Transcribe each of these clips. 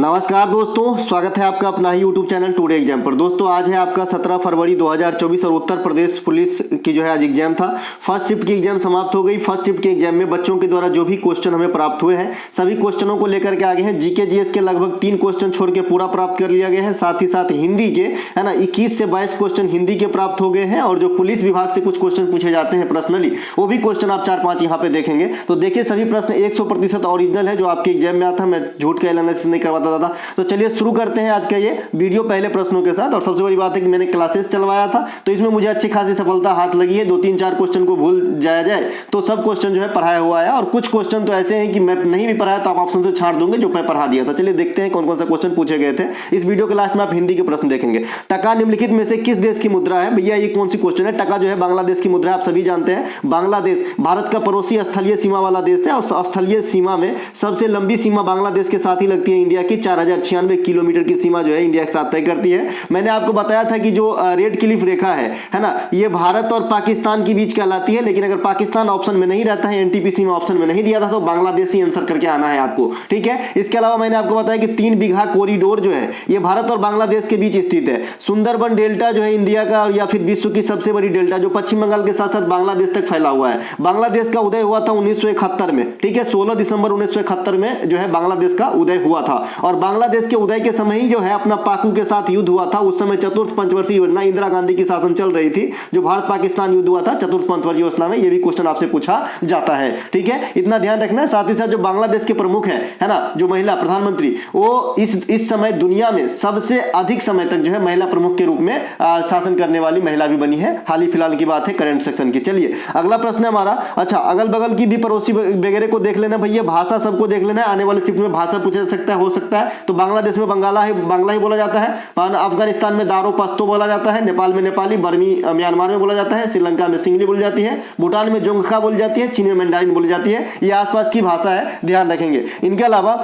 नमस्कार दोस्तों, स्वागत है आपका अपना ही यूट्यूब चैनल टुडे एग्जाम पर। दोस्तों आज है आपका 17 फरवरी 2024 और उत्तर प्रदेश पुलिस की जो है आज एग्जाम था। फर्स्ट शिफ्ट की एग्जाम समाप्त हो गई। फर्स्ट शिफ्ट के एग्जाम में बच्चों के द्वारा जो भी क्वेश्चन हमें प्राप्त हुए हैं सभी क्वेश्चनों को लेकर के आगे हैं। जीके जीएस के लगभग 3 क्वेश्चन छोड़ के पूरा प्राप्त कर लिया गया है। साथ ही साथ हिंदी के है ना 21 से 22 क्वेश्चन हिंदी के प्राप्त हो गए हैं और जो पुलिस विभाग से कुछ क्वेश्चन पूछे जाते हैं पर्सनली वो भी क्वेश्चन आप 4-5 यहाँ पे देखेंगे। तो देखिए सभी प्रश्न 100% ओरिजिनल है जो आपके एग्जाम में आता है। मैं झूठ का एनालिसिस नहीं करवाता था। तो चलिए शुरू करते हैं आज का ये वीडियो पहले प्रश्नों के साथ। और सबसे बड़ी बात है कि मैंने क्लासेस चलवाया था तो इसमें मुझे अच्छी खासी सफलता हाथ लगी है। 2-3-4 क्वेश्चन को भूल जाया जाए तो सब क्वेश्चन जो है पढ़ाया हुआ है और कुछ क्वेश्चन तो ऐसे हैं कि मैं नहीं भी पढ़ाया तो आप ऑप्शन से छांट दूंगे जो मैं पढ़ा दिया था। चलिए देखते हैं कौन कौन सा क्वेश्चन पूछे गए थे। इस वीडियो के लास्ट में आप हिंदी के प्रश्न देखेंगे। टका निम्नलिखित में से किस देश की मुद्रा है? भैया ये कौन सी क्वेश्चन है? टका जो है बांग्लादेश की मुद्रा है, आप सभी जानते हैं। बांग्लादेश भारत का पड़ोसी स्थलीय सीमा वाला देश है और स्थलीय सीमा में सबसे लंबी सीमा बांग्लादेश के साथ ही लगती है इंडिया की। 4096 किलोमीटर की सीमा जो है इंडिया के साथ तय करती है। मैंने आपको बताया था कि जो रेड क्लिफ रेखा है ना, ये भारत और पाकिस्तान के बीच कहलाती है। लेकिन अगर पाकिस्तान ऑप्शन में नहीं रहता है, एनटीपीसी में ऑप्शन में नहीं दिया था तो बांग्लादेश ही आंसर करके आना है आपको, ठीक है। इसके अलावा मैंने आपको बताया कि 3 बीघा कॉरिडोर जो है ये भारत और बांग्लादेश के बीच स्थित है। सुंदरबन डेल्टा जो है इंडिया का या फिर विश्व की सबसे बड़ी डेल्टा जो पश्चिम बंगाल के साथ साथ बांग्लादेश तक फैला हुआ है। बांग्लादेश का उदय हुआ था 1971 में, ठीक है। 16 दिसंबर 1971 में जो है बांग्लादेश का उदय हुआ था और बांग्लादेश के उदय के समय ही जो है अपना पाकू के साथ युद्ध हुआ था। उस समय चतुर्थ पंचवर्षीय योजना इंदिरा गांधी की शासन चल रही थी। जो भारत पाकिस्तान युद्ध हुआ था चतुर्थ पंचवर्षीय योजना में, ये भी क्वेश्चन आपसे पूछा जाता है, ठीक है। इतना ध्यान रखना है। साथ ही साथ जो बांग्लादेश के प्रमुख है ना, जो महिला प्रधानमंत्री, वो इस समय दुनिया में सबसे अधिक समय तक जो है महिला प्रमुख के रूप में शासन करने वाली महिला भी बनी है। हाल ही फिलहाल की बात है, करंट सेक्शन की। चलिए अगला प्रश्न है हमारा। अच्छा, अगल बगल की भी पड़ोसी वगैरह को देख लेना भैया। भाषा सबको देख लेना है। आने वाले शिफ्ट में भाषा पूछा सकता है, हो सकता है। तो बांग्लादेश में बांग्ला ही बोला जाता है। अफगानिस्तान में दारो पश्तो बोला जाता है। नेपाल में नेपाली, बर्मी म्यांमार में बोला जाता है। श्रीलंका में सिंगली बोली जाती है। भूटान में जोंगखा बोली जाती है। चीन में मैंडारिन बोली जाती है। ये आसपास की भाषा है, ध्यान रखेंगे। इनके अलावा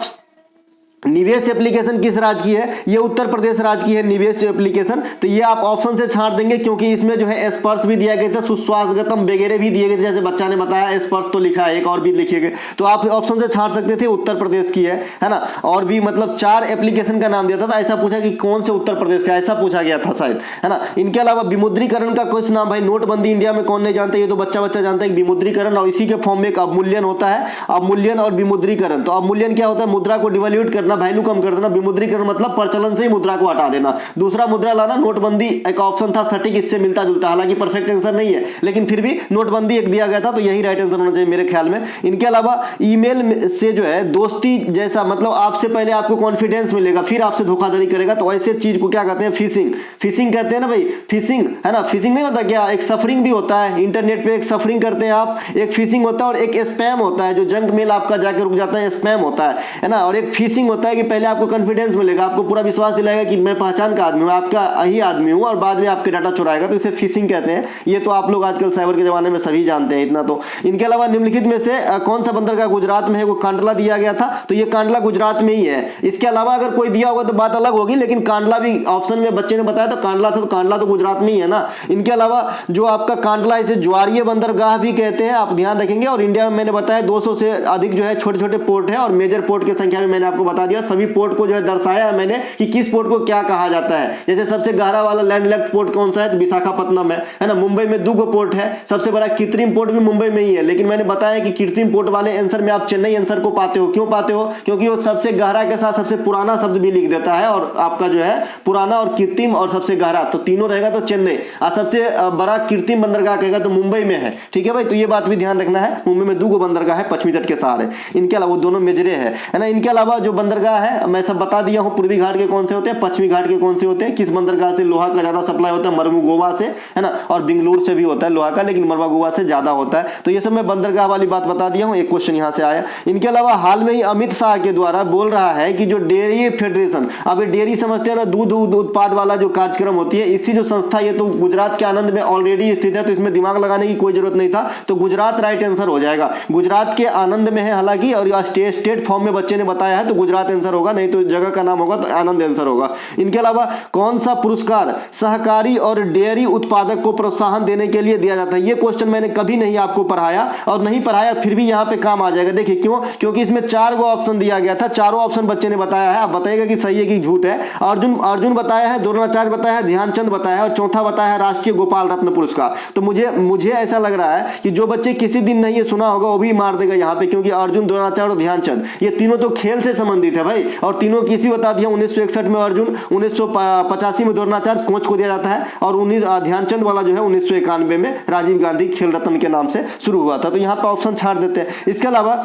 निवेश एप्लीकेशन किस राज्य की है? ये उत्तर प्रदेश राज्य की है निवेश एप्लीकेशन। तो ये आप ऑप्शन से छांट देंगे क्योंकि इसमें जो है स्पर्श भी दिया गया था, सुस्वागतम वगैरह भी दिए गए थे। जैसे बच्चा ने बताया स्पर्श तो लिखा है, एक और भी लिखे गए, तो आप ऑप्शन से छांट सकते थे उत्तर प्रदेश की है ना। और भी मतलब 4 एप्लीकेशन का नाम दिया था। ऐसा पूछा कि कौन से उत्तर प्रदेश का, ऐसा पूछा गया था शायद, है ना। इनके अलावा विमुद्रीकरण का कुछ नाम, भाई नोटबंदी इंडिया में कौन नहीं जानता, ये तो बच्चा जानता है। विमुद्रीकरण और इसी के फॉर्म में एक अवमूल्यन होता है। अवमूल्यन और विमुद्रीकरण। तो अवमूल्यन क्या होता है? मुद्रा को डिवैल्यूएट करना, वैल्यू कम कर देना। विमुद्रीकरण मतलब प्रचलन से ही मुद्रा को हटा देना, दूसरा मुद्रा लाना। नोटबंदी एक ऑप्शन था सटीक इससे मिलता जुलता, हालांकि परफेक्ट आंसर नहीं है लेकिन फिर भी नोटबंदी एक दिया गया था, तो यही राइट आंसर होना चाहिए मेरे ख्याल में। इनके अलावा ईमेल से जो है दोस्ती जैसा, मतलब आपसे पहले आपको कॉन्फिडेंस मिलेगा फिर आपसे धोखाधड़ी करेगा, तो ऐसे चीज को क्या कहते हैं? फिशिंग। फिशिंग कहते हैं ना भाई, फिशिंग, है ना। फिशिंग नहीं होता क्या, एक सफरिंग भी होता है। इंटरनेट पे एक सफरिंग करते हैं आप, एक फिशिंग होता है और एक स्पैम होता है जो जंक मेल आपका जाके रुक जाता है, स्पैम होता है ना। और एक फिशिंग होता है कि पहले आपको कॉन्फिडेंस मिलेगा, आपको पूरा विश्वास दिलाएगा कि मैं पहचान का आदमी हूं, आपका ही आदमी हूं, और बाद में आपके डाटा चुराएगा, तो इसे फिशिंग कहते हैं। ये तो आप लोग आजकल साइबर के जमाने में सभी जानते हैं, इतना तो। इनके अलावा निम्नलिखित में से कौन सा बंदरगाह गुजरात में है? वो कांडला दिया गया था, तो ये कांडला गुजरात में ही है। इसके अलावा अगर कोई दिया होगा तो बात अलग होगी, लेकिन कांडला भी ऑप्शन में बच्चे ने बताया तो कांडला था, तो कांडला तो गुजरात में ही है ना। इनके अलावा जो आपका कांडला, इसे ज्वारीय बंदरगाह भी कहते हैं, आप ध्यान रखेंगे। और इंडिया में मैंने बताया 200 से अधिक जो है छोटे छोटे पोर्ट है और मेजर पोर्ट की संख्या में मैंने आपको बता दिया। सभी पोर्ट को जो है दर्शाया मैंने कि किस पोर्ट को क्या कहा जाता है। जैसे सबसे गहरा वाला लैंडलॉक्ड पोर्ट कौन सा है? तो विशाखापट्टनम है ना। मुंबई में 2 पोर्ट है। सबसे बड़ा कृत्रिम पोर्ट भी मुंबई में ही है, लेकिन मैंने बताया कि कृत्रिम पोर्ट वाले आंसर में आप चेन्नई आंसर को पाते हो। क्यों पाते हो? क्योंकि वो सबसे गहरा के साथ सबसे पुराना शब्द भी लिख देता है और आपका जो है पुराना और कृत्रिम और सबसे गहरा, तो तीनों रहेगा तो चेन्नई। और सबसे बड़ा कृत्रिम बंदरगाह कहेगा तो मुंबई में है, ठीक है भाई। तो ये बात भी ध्यान रखना है। मुंबई में 2 बंदरगाह है पश्चिमी तट के सहारे। इनके अलावा दोनों मेजरे है ना। इनके अलावा जो बंदरगाह है मैं सब बता दिया हूं, पूर्वी घाट के कौन से होते हैं, पश्चिमी घाट के कौन से होते हैं, किस बंदरगाह से लोहा का ज्यादा सप्लाई होता है? मरमुगोवा से, है ना। और बेंगलुरु से भी होता है लोहा का, लेकिन मरमुगोवा से ज्यादा होता है। तो ये सब मैं बंदरगाह वाली बात बता दिया हूं। एक क्वेश्चन यहां से आया। इनके अलावा हाल में ही अमित शाह के द्वारा बोल रहा है कि जो डेयरी फेडरेशन, अब डेयरी समझते हैं ना, दूध उत्पाद वाला जो कार्यक्रम होती है, इसी जो संस्था, ये तो गुजरात के आनंद में ऑलरेडी स्थित है, तो इसमें दिमाग लगाने की कोई जरूरत नहीं था। तो गुजरात राइट आंसर हो जाएगा। गुजरात के आनंद में है हालांकि, और स्टेट फॉर्म में बच्चे ने बताया है, तो गुजरात आंसर होगा, नहीं तो जगह का नाम होगा तो आनंद आंसर होगा। इनके अलावा कौन सा पुरस्कार सहकारी और डेयरी उत्पादक को प्रोत्साहन देने के लिए दिया जाता है? ये क्वेश्चन मैंने कभी नहीं आपको पढ़ाया, और नहीं पढ़ाया फिर भी यहाँ पे काम आ जाएगा। देखिए क्यों, क्योंकि इसमें 4 गो ऑप्शन दिया गया था, चारों ऑप्शन बच्चे ने बताया है। आप बताइएगा कि सही है कि झूठ है। अर्जुन बताया है, द्रोणाचार्य बताया है, ध्यानचंद बताया है, और चौथा बताया है राष्ट्रीय गोपाल रत्न पुरस्कार। तो मुझे ऐसा लग रहा है कि जो बच्चे किसी दिन नहीं ये सुना होगा वो भी मार देगा यहाँ पे, क्योंकि अर्जुन, द्रोणाचार्य और ध्यानचंद ये तीनों तो खेल से संबंधित है भाई, और तीनों किसी बता दिया। 1961 में अर्जुन, 1985 में द्रोणाचार्य कोच को दिया जाता है, और ध्यानचंद वाला जो है 1991 में राजीव गांधी खेल रत्न के नाम से शुरू हुआ था। तो यहाँ पे ऑप्शन छाड़ देते हैं। इसके अलावा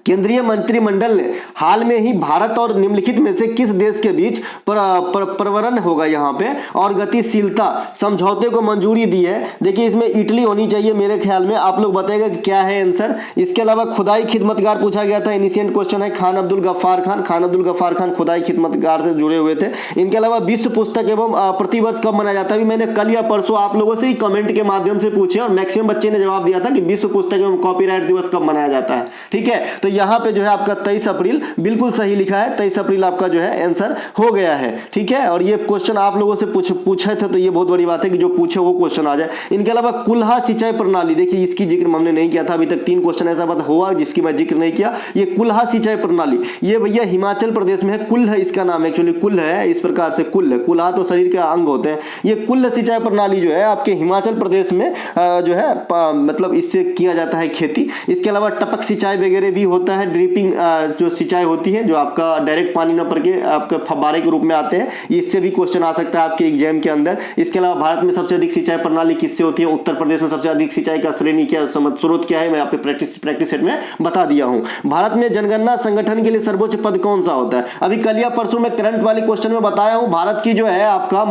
केंद्रीय मंत्रिमंडल ने हाल में ही भारत और निम्नलिखित में से किस देश के बीच प्रवरण होगा यहाँ पे और गतिशीलता समझौते को मंजूरी दी है? देखिए इसमें इटली होनी चाहिए मेरे ख्याल में। आप लोग बताइएगा कि क्या है आंसर। इसके अलावा खुदाई खिदमतगार पूछा गया था, इनिशिएंट क्वेश्चन है। खान अब्दुल गफ्फार खान खुदाई खिदमतगार से जुड़े हुए थे। इनके अलावा विश्व पुस्तक एवं प्रतिवर्ष कब मनाया जाता है? अभी मैंने कल या परसों आप लोगों से ही कमेंट के माध्यम से पूछे, और मैक्सिमम बच्चे ने जवाब दिया था कि विश्व पुस्तक एवं कॉपीराइट दिवस कब मनाया जाता है। ठीक है, तो यहाँ पे जो है आपका 23 अप्रैल बिल्कुल सही लिखा है। 23 अप्रैल आपका जो है आंसर हो गया है। ठीक है, और ये क्वेश्चन आप लोगों से पूछे थे, तो ये बहुत बड़ी बात है कि जो पूछे वो क्वेश्चन आ जाए। इनके अलावा कुल्हा सिंचाई प्रणाली, देखिए इसकी जिक्र हमने नहीं किया था अभी तक। 3 क्वेश्चन ऐसा बात हुआ जिसकी मैं जिक्र नहीं किया। ये कुल्हा सिंचाई प्रणाली, ये भैया हिमाचल प्रदेश में है। कुल्ह इसका नाम, एक्चुअली कुल्ह है, इस प्रकार से कुल्ह, कुल्हा तो शरीर के अंग होते हैं। ये कुल्ह सिंचाई प्रणाली जो है आपके हिमाचल प्रदेश में जो है मतलब इससे किया जाता है खेती। इसके अलावा टपक सिंचाई वगैरह भी होता है, ड्रिपिंग जो सिंचाई होती है, जो आपका डायरेक्ट पानी न पड़ के आपके फव्वारे के रूप में आते हैं, इससे भी क्वेश्चन आ सकता है आपके एग्जाम के अंदर। इसके अलावा भारत में सबसे अधिक सिंचाई प्रणाली किससे होती है? उत्तर प्रदेश में सबसे अधिक सिंचाई का श्रेणी क्या, स्रोत क्या है, मैं आपके प्रैक्टिस सेट में बता दिया हूं। भारत में जनगणना संगठन के लिए सर्वोच्च पद कौन सा होता है? अभी कल या परसों में करंट वाले क्वेश्चन में बताया हूं। भारत की जो है आपका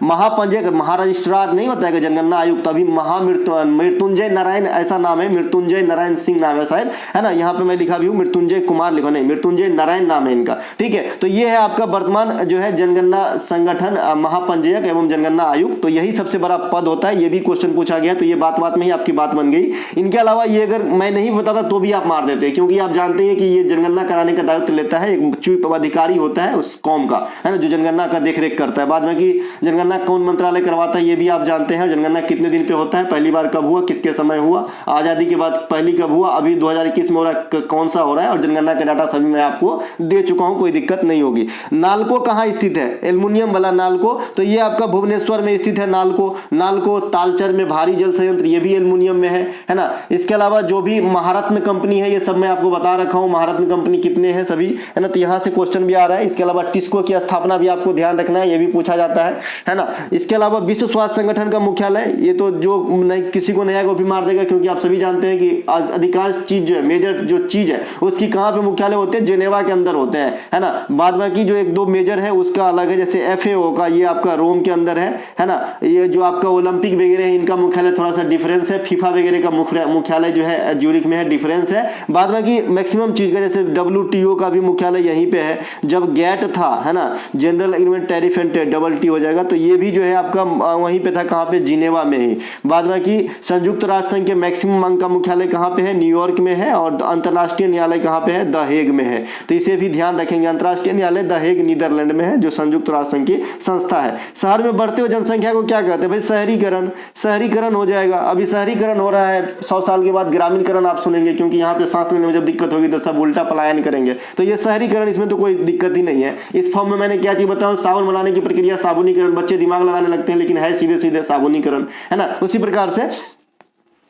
महापंजीयक महारजिस्ट्रार नहीं बताएगा जनगणना आयुक्त, अभी मृत्युंजय नारायण ऐसा नाम है, मृत्युंजय नारायण सिंह नाम है शायद, है ना। यहाँ पे मैं लिखा भी हूं मृत्युंजय कुमार, लिखा नहीं, मृत्युंजय नारायण नाम है इनका। ठीक है, तो ये है आपका वर्तमान जो है जनगणना संगठन महापंजीयक एवं जनगणना आयुक्त। तो यही सबसे बड़ा पद होता है। ये भी क्वेश्चन पूछा गया, तो ये बात में ही आपकी बात बन गई। इनके अलावा ये अगर मैं नहीं बताता तो भी आप मार देते हैं, क्योंकि आप जानते हैं कि ये जनगणना कराने का दायित्व लेता है एक चीफ अधिकारी होता है उस कौम का, है ना, जो जनगणना का देखरेख करता है। बाद में कि जनगणना कौन मंत्रालय करवाता है ये भी आप जानते हैं। जनगणना कितने दिन पे होता है, पहली बार कब हुआ, किसके समय हुआ, आजादी के बाद पहली कब हुआ, अभी 2021 में हो रहा है, कौन सा हो रहा है, और जनगणना के डाटा सभी मैं आपको दे चुका हूं, कोई दिक्कत नहीं होगी। नालको कहां स्थित है? एल्युमिनियम वाला नालको, तो ये आपका भुवनेश्वर में स्थित है। नालको तालचर में भारी जल संयंत्र, ये भी एल्युमिनियम में है ना। इसके अलावा जो भी महारत्न कंपनी है, ये सब मैं आपको बता रखा हूं, महारत्न कंपनी कितने हैं सभी, है ना, तो यहां से क्वेश्चन भी आ रहा है। इसके अलावा टिस्को की स्थापना भी आपको ध्यान रखना है, ये भी पूछा जाता है ना। इसके अलावा विश्व स्वास्थ्य संगठन का मुख्यालय, ये तो जो नहीं किसी को नहीं आएगा वो भी मार देगा, क्योंकि आप सभी जानते हैं कि अधिकांश चीज जो है, मेजर जो चीज है उसकी कहां पे मुख्यालय होते हैं? जेनेवा के अंदर होते हैं, है ना। बाद बाकी जो 1-2 मेजर है उसका अलग है, जैसे FAO का ये आपका रोम के अंदर है ना। ये जो आपका ओलंपिक वगैरह है इनका मुख्यालय थोड़ा सा डिफरेंस है। फीफा वगैरह का मुख्यालय जो है ज्यूरिख में है, डिफरेंस है। बाद बाकी मैक्सिमम चीज का जैसे WTO का भी मुख्यालय यहीं पे है। जब गैट था, है ना, general agreement tariff and double T हो जाएगा, तो ये भी जो है आपका वहीं पे था, कहां पे? जिनेवा में ही। बाद बाकी संयुक्त राष्ट्र संघ के मैक्सिमम अंग का मुख्यालय कहां पे है? न्यूयॉर्क में है। और अंतरराष्ट्रीय न्यायालय कहां पे है? द हेग में है। तो इसे भी ध्यान रखेंगे। अंतरराष्ट्रीय न्यायालय द हेग नीदरलैंड में है, जो संयुक्त राष्ट्र संघ की संस्था है। शहर में बढ़ते हुए जनसंख्या को क्या कहते हैं भाई? शहरीकरण हो जाएगा। अभी शहरीकरण हो रहा है, 100 साल के बाद ग्रामीणकरण आप सुनेंगे, क्योंकि यहाँ पे सांस लेने में जब दिक्कत होगी तो सब उल्टा पलायन करेंगे। तो ये शहरीकरण, इसमें तो कोई दिक्कत ही नहीं है। इस फॉर्म में मैंने क्या चीज बताऊं? साबुन बनाने की प्रक्रिया साबुनीकरण। बच्चे दिमाग लगाने लगते हैं, लेकिन है सीधे सीधे साबुनीकरण, है ना। उसी प्रकार से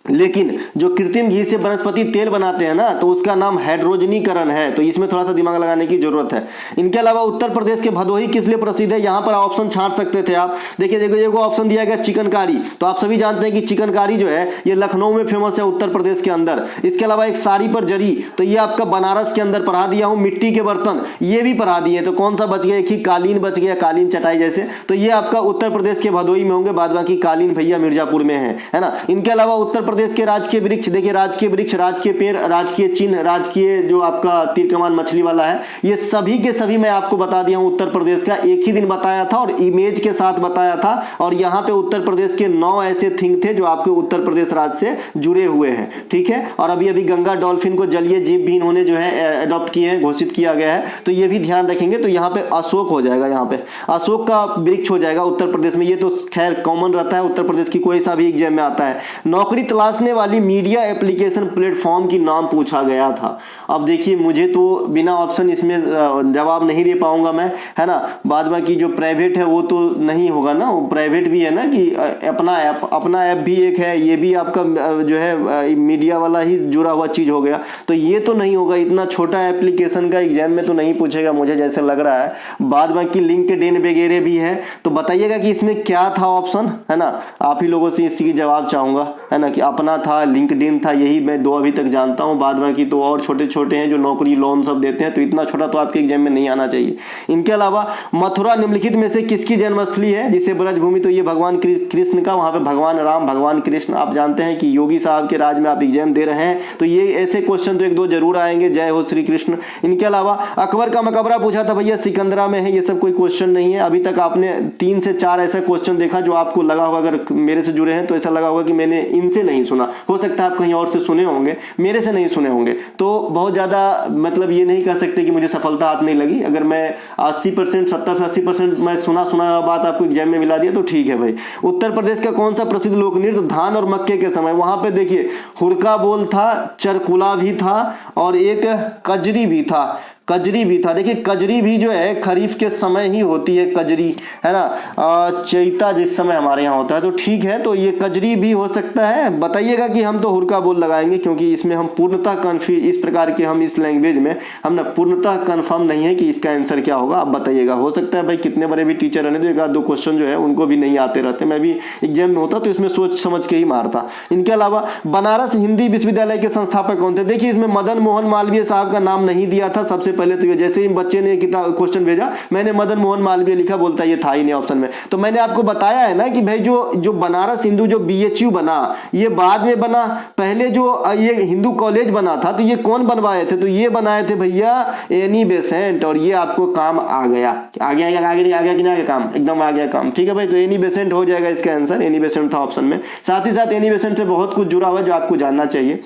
लेकिन जो कृत्रिम घी से वनस्पति तेल बनाते हैं ना, तो उसका नाम हाइड्रोजनीकरण है। तो इसमें थोड़ा सा दिमाग लगाने की जरूरत है। इनके अलावा उत्तर प्रदेश के भदोही किस लिए प्रसिद्ध है? यहाँ पर ऑप्शन छाड़ सकते थे आप। देखिए देखो ऑप्शन दिया गया चिकनकारी, तो आप सभी जानते हैं कि चिकनकारी जो है ये लखनऊ में फेमस है, उत्तर प्रदेश के अंदर। इसके अलावा एक साड़ी पर जरी, तो ये आपका बनारस के अंदर पढ़ा दिया हूँ। मिट्टी के बर्तन ये भी पढ़ा दिए, तो कौन सा बच गया? एक ही कालीन बच गया, कालीन चटाई जैसे, तो ये आपका उत्तर प्रदेश के भदोही में होंगे। बाद बाकी कालीन भैया मिर्जापुर में है ना। इनके अलावा उत्तर प्रदेश के राजकीय वृक्ष, देखिए राजकीय वृक्ष, राजकीय पेड़, राजकीय चिन्ह, राजकीय जो आपका तीर कमान मछली वाला है, ये सभी के सभी मैं आपको बता दिया हूं उत्तर प्रदेश का। एक ही दिन बताया था और इमेज के साथ बताया था। और यहाँ पे उत्तर प्रदेश के 9 ऐसे थिंग थे जो आपके उत्तर प्रदेश राज्य से जुड़े हुए हैं, ठीक है। और अभी अभी गंगा डॉल्फिन को जलीय जीव भी इन्होंने जो है अडॉप्ट किए हैं, घोषित किया गया है, तो ये भी ध्यान रखेंगे। तो यहाँ पे अशोक हो जाएगा, यहाँ पे अशोक का वृक्ष हो जाएगा उत्तर प्रदेश में। ये तो खैर कॉमन रहता है उत्तर प्रदेश की, कोई सा भी एग्जाम में आता है। नौकरी तलाशने वाली मीडिया एप्लीकेशन प्लेटफॉर्म की नाम पूछा गया था। अब देखिए मुझे तो बिना ऑप्शन इसमें जवाब नहीं दे पाऊंगा मैं, है ना। बाद में की जो प्राइवेट है वो तो नहीं होगा ना, वो प्राइवेट भी है ना, कि अपना ऐप भी एक है, ये भी आपका जो है मीडिया वाला ही जुड़ा हुआ चीज हो गया। तो ये तो नहीं होगा, इतना छोटा एप्लीकेशन का एग्जाम में तो नहीं पूछेगा मुझे जैसे लग रहा है। बाद बाकी लिंक्डइन वगैरह भी है, तो बताइएगा कि इसमें क्या था ऑप्शन, है ना। आप ही लोगों से इसकी जवाब चाहूंगा, है ना, कि अपना था, लिंक्डइन था, यही मैं 2 अभी तक जानता हूं। बाद बाकी तो और छोटे छोटे हैं जो नौकरी लोन सब देते हैं, तो इतना छोटा तो आपके एग्जाम में नहीं आना चाहिए। इनके अलावा मथुरा निम्नलिखित में से किसकी जन्मस्थली है, जिसे ब्रजभूमि, तो ये भगवान कृष्ण का, वहां पे भगवान राम, भगवान कृष्ण, आप जानते हैं कि योगी साहब के राज में आप एग्जाम दे रहे हैं, तो ये ऐसे क्वेश्चन तो 1-2 जरूर आएंगे। जय हो श्री कृष्ण। इनके अलावा अकबर का मकबरा पूछा था, भैया सिकंदरा में है, ये सब कोई क्वेश्चन नहीं है। अभी तक आपने 3 से 4 ऐसा क्वेश्चन देखा जो आपको लगा होगा, अगर मेरे से जुड़े हैं तो ऐसा लगा होगा कि मैंने इनसे नहीं सुना। हो सकता है आप कहीं और से सुने होंगे, मेरे से नहीं सुने होंगे, तो बहुत ज्यादा मतलब ये नहीं कह सकते कि मुझे सफलता हाथ नहीं लगी। अगर मैं 80%, 70 से 80% मैं सुना बात आपको एग्जाम में मिला दिया तो ठीक है भाई। उत्तर प्रदेश का कौन सा प्रसिद्ध लोक नृत्य धान और मक्के के समय, वहां पे देखिए हुड़का बोल था, चरकुला भी था और एक कजरी भी था। देखिए कजरी भी जो है खरीफ के समय ही होती है, कजरी, है ना, चैता जिस समय हमारे यहाँ होता है, तो ठीक है। तो ये कजरी भी हो सकता है। बताइएगा कि हम तो हुड़का बोल लगाएंगे, क्योंकि इसमें हम पूर्णतः इस प्रकार के हम इस लैंग्वेज में हम ना पूर्णतः कंफर्म नहीं है कि इसका आंसर क्या होगा। आप बताइएगा। हो सकता है भाई कितने बड़े भी टीचर रहने, तो 1-2 क्वेश्चन जो है उनको भी नहीं आते रहते। मैं भी एग्जाम में होता तो इसमें सोच समझ के ही मारता। इनके अलावा बनारस हिंदी विश्वविद्यालय के संस्थापक कौन थे, देखिए इसमें मदन मोहन मालवीय साहब का नाम नहीं दिया था। सबसे पहले तो जैसे ही बच्चे ने क्वेश्चन भेजा, मैंने मदन मोहन मालवीय लिखा, बोलता ये था ही नहीं ऑप्शन में। तो मैंने आपको बताया है ना कि भाई जो बनारस हिंदू जो BHU बना, ये बाद में बना। पहले जो ये हिंदू कॉलेज बना था, तो ये कौन बनवाए थे, तो ये बनाए थे भैया एनी बेसेंट। और ये आपको काम आ गया कि नहीं आ गया काम, एकदम आ गया काम, ठीक है भाई। तो एनी बेसेंट हो जाएगा इसका आंसर, एनी बेसेंट था ऑप्शन में। साथ ही साथ एनी बेसेंट से बहुत कुछ जुड़ा हुआ है जो आपको जानना चाहिए।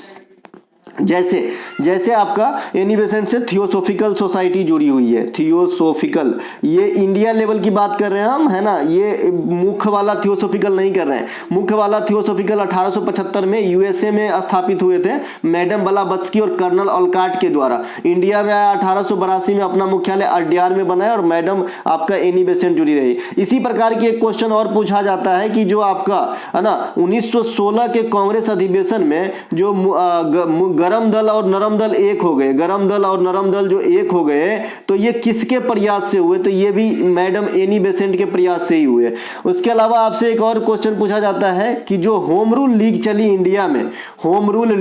जैसे आपका एनी बेसेंट से थियोसोफिकल सोसाइटी जुड़ी हुई है, थियोसोफिकल, ये इंडिया लेवल की बात कर रहे हैं हम, है ना। ये मुख्य वाला थियोसोफिकल नहीं कर रहे हैं। मुख्य वाला थियोसोफिकल 1875 में USA में स्थापित हुए थे, मैडम ब्लावत्स्की और कर्नल ओलकॉट के द्वारा। इंडिया में 1882 में अपना मुख्यालय अड्यार में बनाया और मैडम आपका एनी बेसेंट जुड़ी रही। इसी प्रकार की एक क्वेश्चन और पूछा जाता है कि जो आपका, है ना, 1916 के कांग्रेस अधिवेशन में जो गरम दल और नरम दल एक हो गए, गरम दल और नरम दल जो एक हो गए, तो ये किसके प्रयास से हुए, तो ये भी मैडम एनी बेसेंट के प्रयास से ही हुए। उसके अलावा आपसे एक और क्वेश्चन पूछा जाता है कि जो होम रूल लीग चली इंडिया में, होम रूल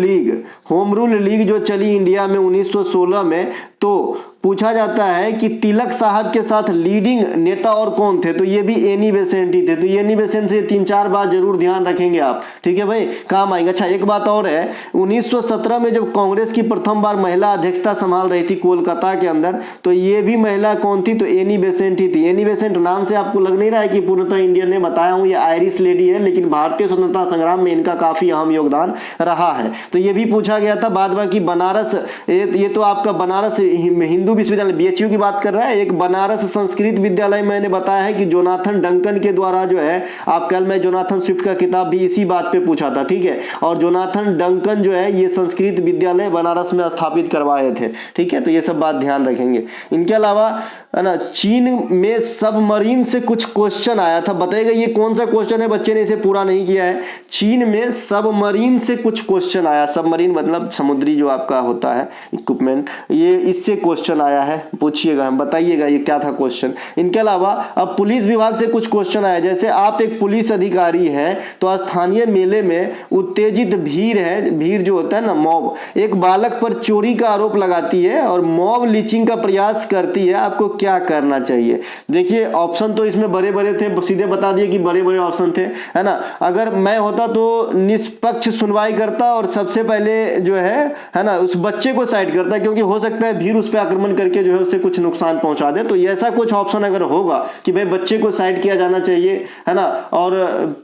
लीग जो चली इंडिया में 1916 में, तो पूछा जाता है कि तिलक साहब के साथ लीडिंग नेता और कौन थे, तो ये भी एनी बेसेंट ही थे। तो ये एनी बेसेंट से 3-4 बात जरूर ध्यान रखेंगे आप, ठीक है भाई, काम आएंगे। अच्छा एक बात और है, 1917 में जब कांग्रेस की प्रथम बार महिला अध्यक्षता संभाल रही थी कोलकाता के अंदर, तो ये भी महिला कौन थी, तो एनी बेसेंट ही थी। एनी बेसेंट नाम से आपको लग नहीं रहा है कि पूर्णतः इंडियन ने, बताया हूं ये आयरिश लेडी है, लेकिन भारतीय स्वतंत्रता संग्राम में इनका काफी अहम योगदान रहा है। तो ये भी पूछा गया था। बाद बाकी बनारस, ये तो आपका बनारस हिंदू विश्वविद्यालय BHU की बात कर रहा है। एक बनारस संस्कृत विद्यालय मैंने बताया है कि जोनाथन डंकन के द्वारा जो है, आप कल मैं जोनाथन स्विफ्ट का किताब भी इसी बात पे पूछा था, ठीक है। और जोनाथन डंकन जो है ये संस्कृत विद्यालय बनारस में स्थापित करवाए थे, ठीक है। तो ये सब बात ध्यान रखेंगे। इनके अलावा, है ना, चीन में सबमरीन से कुछ क्वेश्चन आया था, बताइएगा ये कौन सा क्वेश्चन है, बच्चे ने इसे पूरा नहीं किया है। चीन में सबमरीन से कुछ क्वेश्चन आया, सबमरीन मतलब समुद्री जो आपका होता है इक्विपमेंट, ये इससे क्वेश्चन आया है, पूछिएगा, हम बताइएगा ये क्या था क्वेश्चन। इनके अलावा अब पुलिस विभाग से कुछ क्वेश्चन आया, जैसे आप एक पुलिस अधिकारी हैं तो स्थानीय मेले में उत्तेजित भीड़ है, भीड़ जो होता है ना मॉब, एक बालक पर चोरी का आरोप लगाती है और मॉब लिंचिंग का प्रयास करती है, आपको क्या करना चाहिए। देखिए ऑप्शन तो इसमें बड़े बड़े थे, सीधे बता दिए कि बड़े बड़े ऑप्शन थे, है ना। अगर मैं होता तो निष्पक्ष सुनवाई करता और सबसे पहले जो है ना उस बच्चे को साइड करता, क्योंकि हो सकता है भीड़ उस पर आक्रमण करके जो है उसे कुछ नुकसान पहुंचा दे। तो ऐसा कुछ ऑप्शन अगर होगा कि भाई बच्चे को साइड किया जाना चाहिए, है ना, और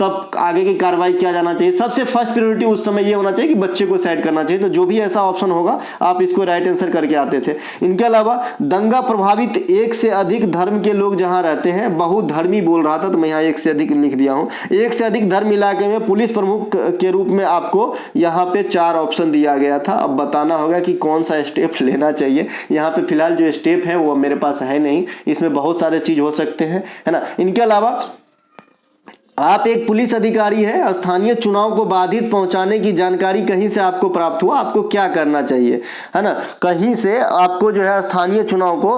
तब आगे की कार्रवाई किया जाना चाहिए, सबसे फर्स्ट प्रायोरिटी उस समय ये होना चाहिए कि बच्चे को साइड करना चाहिए। तो जो भी ऐसा ऑप्शन होगा आप इसको राइट आंसर करके आते थे। इनके अलावा दंगा प्रभावित एक से अधिक धर्म के लोग जहां रहते हैं, बहुधर्मी बोल रहा था तो मैं यहाँ एक से अधिक लिख दिया हूं, एक से अधिक धर्म इलाके में पुलिस प्रमुख के रूप में आपको यहाँ पे 4 ऑप्शन दिया गया था। अब बताना होगा कि कौन सा स्टेप लेना चाहिए। यहाँ पे फिलहाल जो स्टेप है वो मेरे पास है नहीं, इसमें बहुत सारे चीज हो सकते हैं, है ना। इनके अलावा आप एक पुलिस अधिकारी है, स्थानीय चुनाव को बाधित पहुंचाने की जानकारी कहीं से आपको प्राप्त हुआ, आपको क्या करना चाहिए, है ना। कहीं से आपको जो है स्थानीय चुनाव को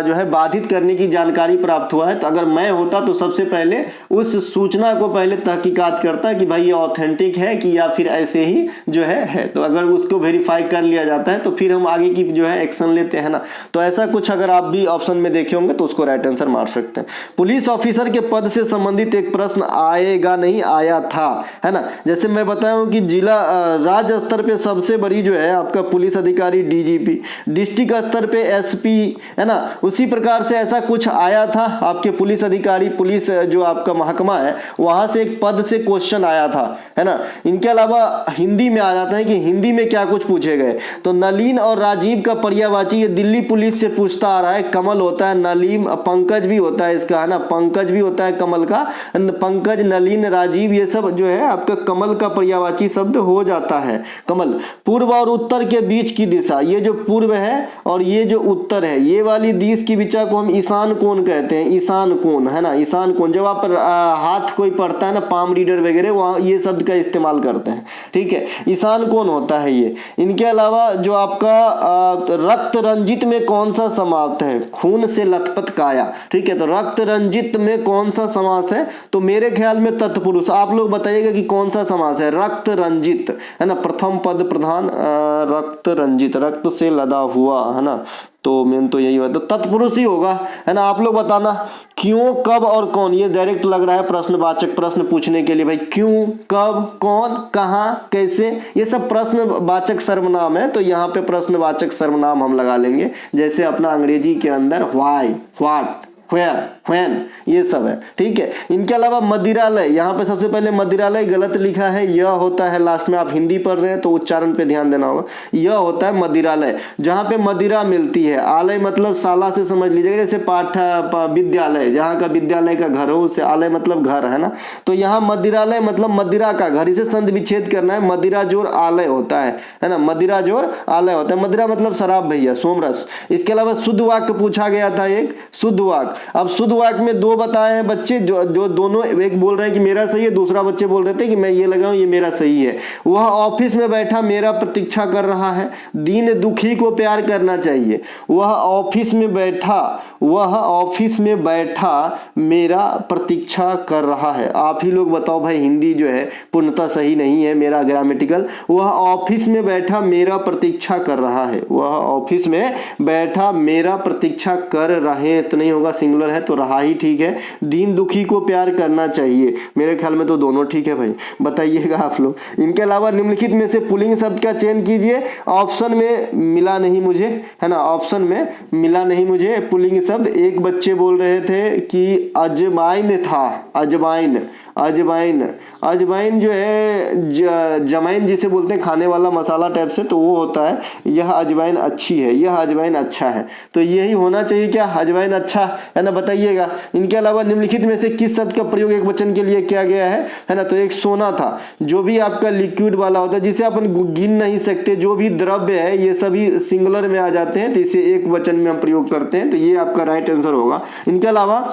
जो है बाधित करने की जानकारी प्राप्त हुआ है, तो अगर मैं होता तो सबसे पहले उस सूचना को पहले तहकीकात करता कि भाई ये ऑथेंटिक है कि या फिर ऐसे ही जो है। तो अगर उसको वेरीफाई कर लिया जाता है तो फिर हम आगे की जो है एक्शन लेते हैं ना। तो ऐसा कुछ अगर आप भी ऑप्शन में देखे होंगे तो उसको राइट आंसर मार सकते हैं। पुलिस ऑफिसर के पद से संबंधित एक प्रश्न आएगा नहीं आया था, है ना। जैसे मैं बताया हूं कि जिला राज्य स्तर पे सबसे बड़ी जो है आपका पुलिस अधिकारी डीजीपी, डिस्ट्रिक्ट स्तर पे एसपी, है ना। उसी प्रकार से ऐसा कुछ आया था आपके पुलिस अधिकारी, पुलिस जो आपका महकमा है वहां से एक पद से क्वेश्चन आया था, है ना। इनके अलावा हिंदी में आ जाता है कि हिंदी में क्या कुछ पूछे गए। तो नलिन और राजीव का पर्यायवाची ये दिल्ली पुलिस से पूछता आ रहा है। कमल होता है, नलीम, पंकज भी होता है इसका, है ना, पंकज भी होता है कमल का, पंकज, नलिन, राजीव, ये सब जो है आपका कमल का पर्यायवाची शब्द हो जाता है। कमल। पूर्व और उत्तर के बीच की दिशा, ये जो पूर्व है और ये जो उत्तर है, ये वाली दिश की दिशा को हम ईशान कोण कहते हैं, ईशान कोण, है ना, ईशान कोण। जब आप हाथ कोई पढ़ता है ना, पाम रीडर वगैरह, वहाँ ये शब्द का इस्तेमाल करते हैं, ठीक है, ईशान कोण होता है ये। इनके अलावा जो आपका रक्त रंजित में कौन सा समास है, खून से लथपथ काया, ठीक है। तो रक्त रंजित में कौन सा समास है, तो मेरे ख्याल में तत्पुरुष। आप लोग बताइएगा कि कौन सा समास है। रक्त रंजित, है ना, प्रथम पद प्रधान, रक्त रंजित, रक्त से लदा हुआ, है ना, तो मेन तो यही बात, तो तत्पुरुष ही होगा, है ना। आप लोग बताना क्यों, कब और कौन, ये डायरेक्ट लग रहा है प्रश्नवाचक प्रश्न पूछने के लिए। भाई क्यों, कब, कौन, कहां, कैसे, ये सब प्रश्नवाचक सर्वनाम है, तो यहाँ पे प्रश्नवाचक सर्वनाम हम लगा लेंगे, जैसे अपना अंग्रेजी के अंदर व्हाई, व्हाट, व्हेयर, व्हेन, ये सब है, ठीक है। इनके अलावा मदिरालय, यहाँ पे सबसे पहले मदिरालय गलत लिखा है, यह होता है लास्ट में। आप हिंदी पढ़ रहे हैं तो उच्चारण पे ध्यान देना होगा। यह होता है मदिरालय, जहाँ पे मदिरा मिलती है। आलय मतलब शाला से समझ लीजिएगा, जैसे विद्यालय, जहाँ का विद्यालय का घर हो उसे आलय मतलब घर, है ना। तो यहाँ मदिरालय मतलब मदिरा का घर, इसे संधि विच्छेद करना है, मदिरा जोड़ आलय होता है ना, मदिरा जोड़ आलय होता है। मदिरा मतलब शराब भैया, सोमरस। इसके अलावा शुद्ध वाक्य पूछा गया था, एक शुद्ध वाक्य। अब शुद्ध वाक्य में 2 बताए हैं बच्चे, जो दोनों, एक बोल रहे हैं कि मेरा सही है, दूसरा बच्चे बोल रहे थे कि मैं ये लगाऊं, ये मेरा सही है। वह ऑफिस में बैठा मेरा प्रतीक्षा कर रहा है, दीन दुखी को प्यार करना चाहिए। वह ऑफिस में बैठा, वह ऑफिस में बैठा मेरा प्रतीक्षा कर रहा है। आप ही लोग बताओ भाई, हिंदी जो है पूर्णतः सही नहीं है मेरा ग्रामेटिकल। वह ऑफिस में बैठा मेरा प्रतीक्षा कर रहा है, वह ऑफिस में बैठा मेरा प्रतीक्षा कर रहे, तो नहीं होगा, सिंगुलर है तो रहा ही ठीक है। दीन दुखी को प्यार करना चाहिए, मेरे ख्याल में तो दोनों ठीक है भाई, बताइएगा आप लोग। इनके अलावा निम्नलिखित में से पुल्लिंग शब्द का चयन कीजिए। ऑप्शन में मिला नहीं मुझे, है ना, ऑप्शन में मिला नहीं मुझे पुल्लिंग शब्द। एक बच्चे बोल रहे थे कि अजवाइन था, अजवाइन, अजवाइन, अजवाइन जो है जमाइन जिसे बोलते हैं, खाने वाला मसाला टाइप से, तो वो होता है। यह अजवाइन अच्छी है, यह अजवाइन अच्छा है, तो यही होना चाहिए क्या, अजवाइन अच्छा, है ना, बताइएगा। इनके अलावा निम्नलिखित में से किस शब्द का प्रयोग एक वचन के लिए किया गया है ना, तो एक सोना था। जो भी आपका लिक्विड वाला होता है जिसे अपन गिन नहीं सकते, जो भी द्रव्य है ये सभी सिंगुलर में आ जाते हैं, तो इसे एक वचन में हम प्रयोग करते हैं, तो ये आपका राइट आंसर होगा। इनके अलावा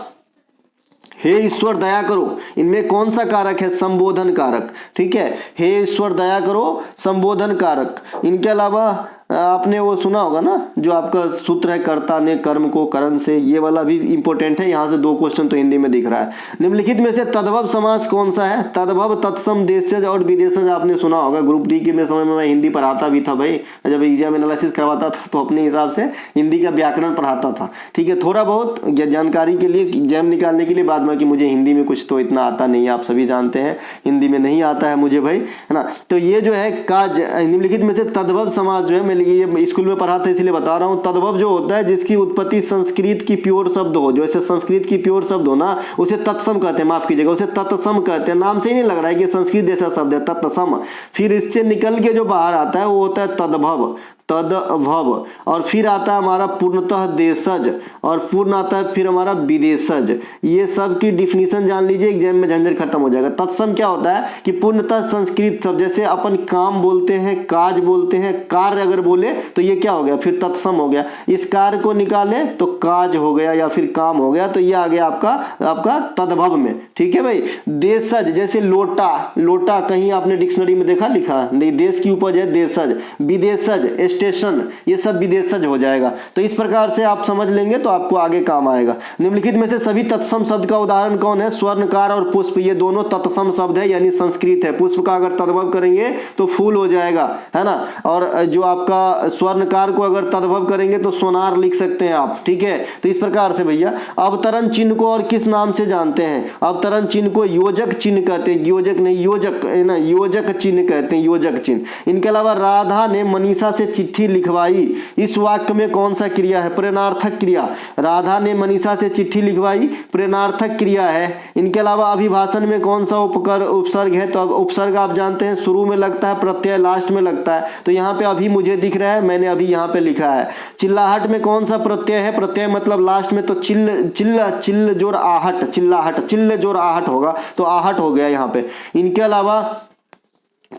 हे ईश्वर दया करो, इनमें कौन सा कारक है, संबोधन कारक, ठीक है। हे ईश्वर दया करो, संबोधन कारक। इनके अलावा आपने वो सुना होगा ना, जो आपका सूत्र है कर्ता ने कर्म को करण से, ये वाला भी इंपॉर्टेंट है। यहाँ से 2 क्वेश्चन तो हिंदी में दिख रहा है। निम्नलिखित में से तद्भव समास कौन सा है? तद्भव, तत्सम, देशज और विदेशज आपने सुना होगा। ग्रुप डी के समय में मैं हिंदी पढ़ाता भी था भाई, जब एग्जाम एनालिसिस करवाता था तो अपने हिसाब से हिंदी का व्याकरण पढ़ाता था। ठीक है, थोड़ा बहुत जानकारी के लिए, एग्जाम निकालने के लिए। बाद में कि मुझे हिंदी में कुछ तो इतना आता नहीं है, आप सभी जानते हैं हिंदी में नहीं आता है मुझे भाई, है ना। तो ये जो है काज, निम्नलिखित में से तद्भव समास जो है, मैं ये स्कूल में पढ़ा था इसलिए बता रहा हूँ। तद्भव जो होता है जिसकी उत्पत्ति संस्कृत की प्योर शब्द हो, जो ऐसे संस्कृत की प्योर शब्द हो ना, उसे तत्सम कहते हैं, माफ कीजिएगा, उसे तत्सम कहते हैं। नाम से ही नहीं लग रहा है कि संस्कृत जैसा शब्द है, तत्सम। फिर इससे निकल के जो बाहर आता है वो होता है तद्भव, तद्भव। और फिर आता है हमारा पूर्णतः देशज, और पूर्ण आता है फिर हमारा विदेशज। ये सब की डिफिनीशन जान लीजिए, एग्जाम में झंझट खत्म हो जाएगा। तत्सम क्या होता है कि पूर्णतः संस्कृत शब्द, जैसे अपन काम बोलते हैं, काज बोलते हैं, कार्य अगर बोले तो ये क्या हो गया, फिर तत्सम हो गया। इस कार्य को निकाले तो काज हो गया या फिर काम हो गया, तो ये आ गया आपका तद्भव में। ठीक है भाई। देशज, जैसे लोटा, लोटा कहीं आपने डिक्शनरी में देखा लिखा नहीं, देश की उपज है देशज। विदेशज, स्टेशन, ये सब विदेशज हो जाएगा। तो इस प्रकार से आप समझ लेंगे तो आपको आगे काम आएगा। निम्नलिखित में से सभी तत्सम शब्द का उदाहरण कौन है? स्वर्णकार और पुष्प, ये दोनों तत्सम शब्द है, यानी संस्कृत है। पुष्प का अगर तद्भव करेंगे तो फूल हो जाएगा, है ना। और जो आपका स्वर्णकार को अगर तद्भव करेंगे तो सोनार लिख सकते हैं आप। ठीक है, तो इस प्रकार से भैया अवतरण चिन्ह को और किस नाम से जानते हैं? अवतरण चिन्ह को योजक चिन्ह कहते हैं, योजक नहीं, योजक है ना, योजक चिन्ह कहते हैं, योजक चिन्ह। इनके अलावा राधा ने मनीषा से चिट्ठी लिखवाई, इस वाक्य में कौन सा क्रिया है? प्रेरणार्थक क्रिया। राधा ने मनीषा से चिट्ठी लिखवाई, प्रेरणार्थक क्रिया है। इनके अलावा अभिभाषण में कौन सा उपसर्ग है? तो अब उपसर्ग आप जानते हैं शुरू में लगता है, प्रत्यय लास्ट में लगता है। तो यहाँ पे अभी मुझे दिख रहा है, मैंने अभी यहाँ पे लिखा है। चिल्लाहट में कौन सा प्रत्यय है? प्रत्यय मतलब लास्ट में, तो चिल्ल जोर आहट, चिल्लाहट, चिल्ल जोर आहट होगा, तो आहट हो गया यहाँ पे। इनके अलावा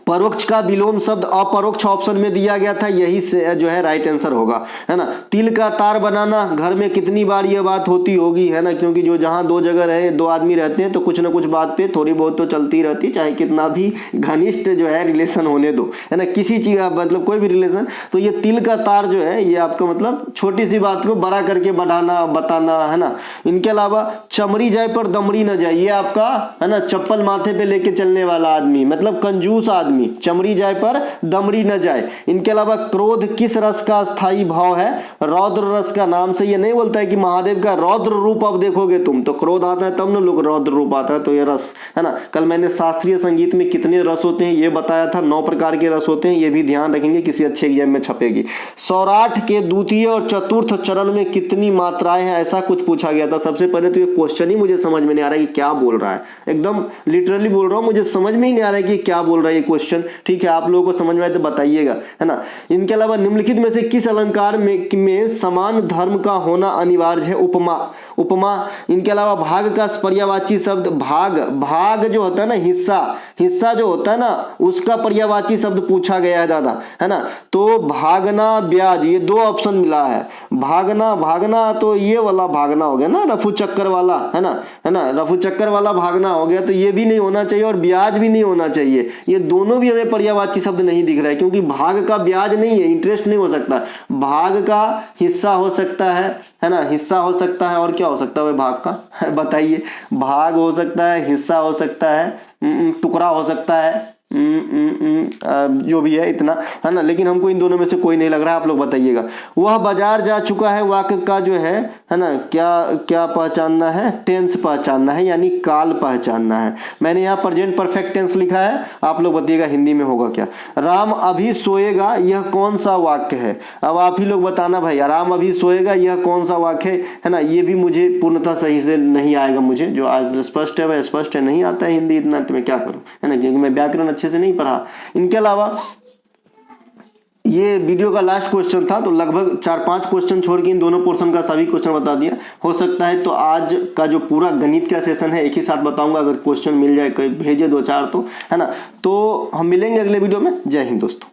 परोक्ष का विलोम शब्द अपरोक्ष ऑप्शन में दिया गया था, यही से जो है राइट आंसर होगा, है ना। तिल का तार बनाना, घर में कितनी बार ये बात होती होगी, है ना, क्योंकि जो जहां 2 जगह रहे, 2 आदमी रहते हैं तो कुछ ना कुछ बात पे थोड़ी बहुत तो चलती रहती, चाहे कितना भी घनिष्ठ जो है रिलेशन होने दो, है ना, किसी चीज मतलब कोई भी रिलेशन। तो ये तिल का तार जो है ये आपका मतलब छोटी सी बात को बड़ा करके बढ़ाना, बताना, है ना। इनके अलावा चमड़ी जाए पर दमड़ी न जाए, ये आपका है ना चप्पल माथे पे लेके चलने वाला आदमी, मतलब कंजूस आदमी, चमड़ी जाए पर दमड़ी न जाए। इनके अलावा क्रोध किस रस का स्थायी भाव है? रौद्र रस का। नाम से ये नहीं बोलता है कि महादेव का रौद्र रूप अब देखोगे तुम, तो क्रोध आता है तब ना लोग रौद्र रूप आता है, तो ये रस, है ना। कल मैंने शास्त्रीय संगीत में कितने रस होते हैं ये बताया था, 9 प्रकार के रस होते हैं, ये भी ध्यान रखेंगे, किसी अच्छे एग्जाम में छपेगी। सौराठ के द्वितीय और चतुर्थ चरण में कितनी मात्राएं हैं, ऐसा कुछ पूछा गया था। सबसे पहले तो ये क्वेश्चन ही मुझे समझ में नहीं आ रहा है कि क्या बोल रहा है, एकदम लिटरली बोल रहा हूँ, मुझे समझ में ही नहीं आ रहा है कि क्या बोल रहा है ये क्वेश्चन। ठीक है, आप लोगों को समझ में आए तो बताइएगा, है ना। इनके अलावा निम्नलिखित में से किस अलंकार में समान धर्म का होना अनिवार्य है? उपमा, उपमा। इनके अलावा भाग का पर्यायवाची शब्द, भाग, भाग जो होता है ना, हिस्सा, हिस्सा जो होता है ना, उसका पर्यायवाची शब्द पूछा गया है दादा, है ना। तो भागना, ब्याज, ये 2 ऑप्शन मिला है। भागना, भागना तो ये वाला भागना हो गया ना, रफू चक्कर वाला, है ना, रफू चक्कर वाला भागना हो गया, तो ये भी नहीं होना चाहिए और ब्याज भी नहीं होना चाहिए। ये दोनों भी हमें पर्यायवाची शब्द नहीं दिख रहा है, क्योंकि भाग का ब्याज नहीं है, इंटरेस्ट नहीं हो सकता। भाग का हिस्सा हो सकता है ना, हिस्सा हो सकता है, और क्या हो सकता है भाग का बताइए? भाग हो सकता है, हिस्सा हो सकता है, टुकड़ा हो सकता है, जो भी है इतना, है ना। लेकिन हमको इन दोनों में से कोई नहीं लग रहा है, आप लोग बताइएगा। वह बाजार जा चुका है वाक्य का जो है ना, क्या क्या पहचानना है? टेंस पहचानना है, यानी काल पहचानना है। मैंने यहाँ प्रेजेंट परफेक्ट टेंस लिखा है, आप लोग बताइएगा हिंदी में होगा क्या। राम अभी सोएगा, यह कौन सा वाक्य है? अब आप ही लोग बताना भाई, राम अभी सोएगा यह कौन सा वाक्य है ना। ये भी मुझे पूर्णतः सही से नहीं आएगा, मुझे जो आज स्पष्ट है वह स्पष्ट है, नहीं आता है हिंदी इतना, तो मैं क्या करूँ, है ना, क्योंकि मैं व्याकरण अच्छे से नहीं पढ़ा। इनके अलावा ये वीडियो का लास्ट क्वेश्चन था, तो लगभग 4-5 क्वेश्चन छोड़ के इन दोनों पोर्शन का सभी क्वेश्चन बता दिया। हो सकता है तो आज का जो पूरा गणित का सेशन है एक ही साथ बताऊंगा, अगर क्वेश्चन मिल जाए, भेजे 2-4 तो, है ना। तो हम मिलेंगे अगले वीडियो में। जय हिंद दोस्तों।